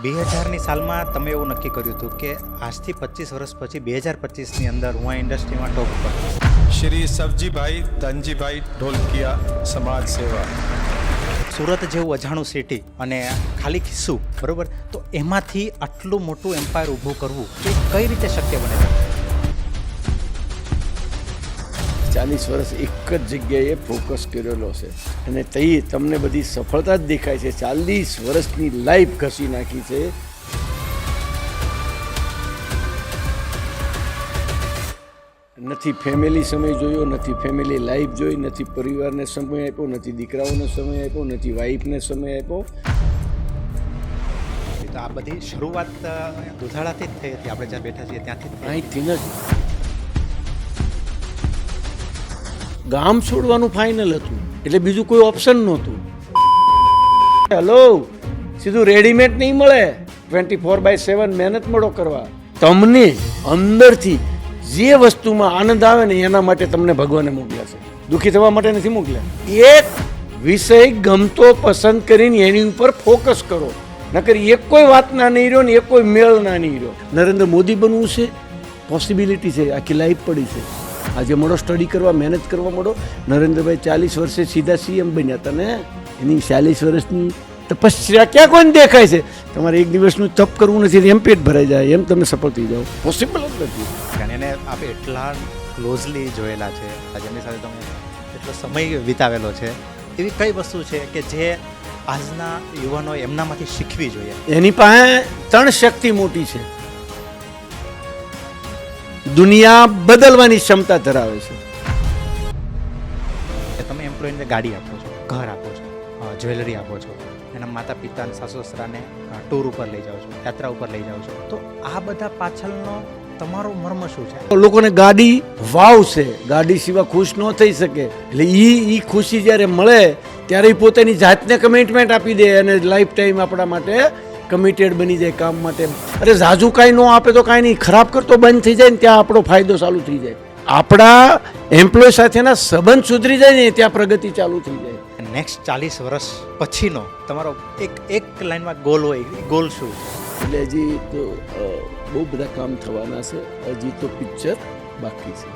2000ની સાલમાં તમે એવું નક્કી કર્યું હતું કે આજથી 25 વર્ષ પછી 2025ની અંદર હું આ ઇન્ડસ્ટ્રીમાં ટોપ પર શ્રી સવજીભાઈ ધનજીભાઈ ઢોલકિયા સમાજ સેવા. સુરત જેવું અજાણું સિટી અને ખાલી ખિસ્સું બરાબર, તો એમાંથી આટલું મોટું એમ્પાયર ઊભું કરવું એ કઈ રીતે શક્ય બને છે? 40 વર્ષ એક જ જગ્યાએ ફોકસ કરેલો છે અને તે તમને બધી સફળતા જ દેખાય છે. 40 વર્ષની લાઈફ ઘસી નાખી છે. નથી ફેમિલી સમય જોયો, નથી ફેમિલી લાઈફ જોઈ, નથી પરિવારને સમય આપ્યો, નથી દીકરાઓને સમય આપ્યો, નથી વાઈફને સમય આપ્યો. તો આ બધી શરૂઆત દુધાળાથી જ થઈ હતી. આપણે જ્યાં બેઠા છીએ ત્યાંથી જ થઈ. અહીંથી જ ગામ છોડવાનું ફાઇનલ હતું, એટલે બીજું કોઈ ઓપ્શન નહોતું. હેલો, સીધું રેડીમેડ નહીં મળે. 24/7 મહેનત મળો કરવા. તમને અંદરથી જે વસ્તુમાં આનંદ આવે ને એના માટે તમને ભગવાને મોકલ્યા છે, દુઃખી થવા માટે નથી મોકલ્યા. એક વિષય ગમતો પસંદ કરીને એની ઉપર ફોકસ કરો, નકર એક કોઈ વાત ના નહીં રહ્યો ને એક કોઈ મેળ ના નહીં રહ્યો. નરેન્દ્ર મોદી બનવું છે, પોસિબિલિટી છે, આખી લાઈફ પડી છે. આજે મળો સ્ટડી કરવા, મહેનત કરવા મળો. નરેન્દ્રભાઈ 40 વર્ષે સીધા સીએમ બન્યા હતા ને, એની 40 વર્ષની તપસ્યા ક્યાં કોઈને દેખાય છે? તમારે એક દિવસનું તપ કરવું નથી, એમ પેટ ભરાઈ જાય, એમ તમે સફળ થઈ જાઓ. પોસિબલ જ નથી. કારણ એને આપણે એટલા ક્લોઝલી જોયેલા છે, જેની સાથે તમે એટલો સમય વિતાવેલો છે, એવી કઈ વસ્તુ છે કે જે આજના યુવાનો એમનામાંથી શીખવી જોઈએ? એની પાસે 3 શક્તિ મોટી છે. દુનિયા બદલવાની ક્ષમતા ધરાવે છે. કે તમે એમ્પ્લોયીને ગાડી આપો છો, ઘર આપો છો, જ્વેલરી આપો છો, એના માતા પિતા અને સાસુ સસરાને ટૂર ઉપર લઈ જાઓ છો, યાત્રા ઉપર લઈ જાઓ છો, તો આ બધા પાછળનો તમારો મર્મ શું છે? લોકોને ગાડી વાવ છે, ગાડી સિવાય ખુશ ન થઈ શકે. એટલે ઈ ખુશી જ્યારે મળે ત્યારે ઈ પોતાની જાતને કમિટમેન્ટ આપી દે અને લાઈફ ટાઈમ આપણા માટે કમિટેડ બની જાય કામ માટે. અરે ઝાઝુ કાંઈ ન આપે તો કાંઈ નહીં, ખરાબ કરતો બંધ થઈ જાય ને ત્યાં આપણો ફાયદો ચાલુ થઈ જાય. આપણા એમ્પ્લોય સાથેના સંબંધ સુધરી જાય ને ત્યાં પ્રગતિ ચાલુ થઈ જાય. નેક્સ્ટ 40 વર્ષ પછીનો તમારો એક લાઈનમાં ગોલ હોય, એ ગોલ શું છે? એટલે હજી તો બહુ બધા કામ થવાના છે. હજી તો પિક્ચર બાકી છે.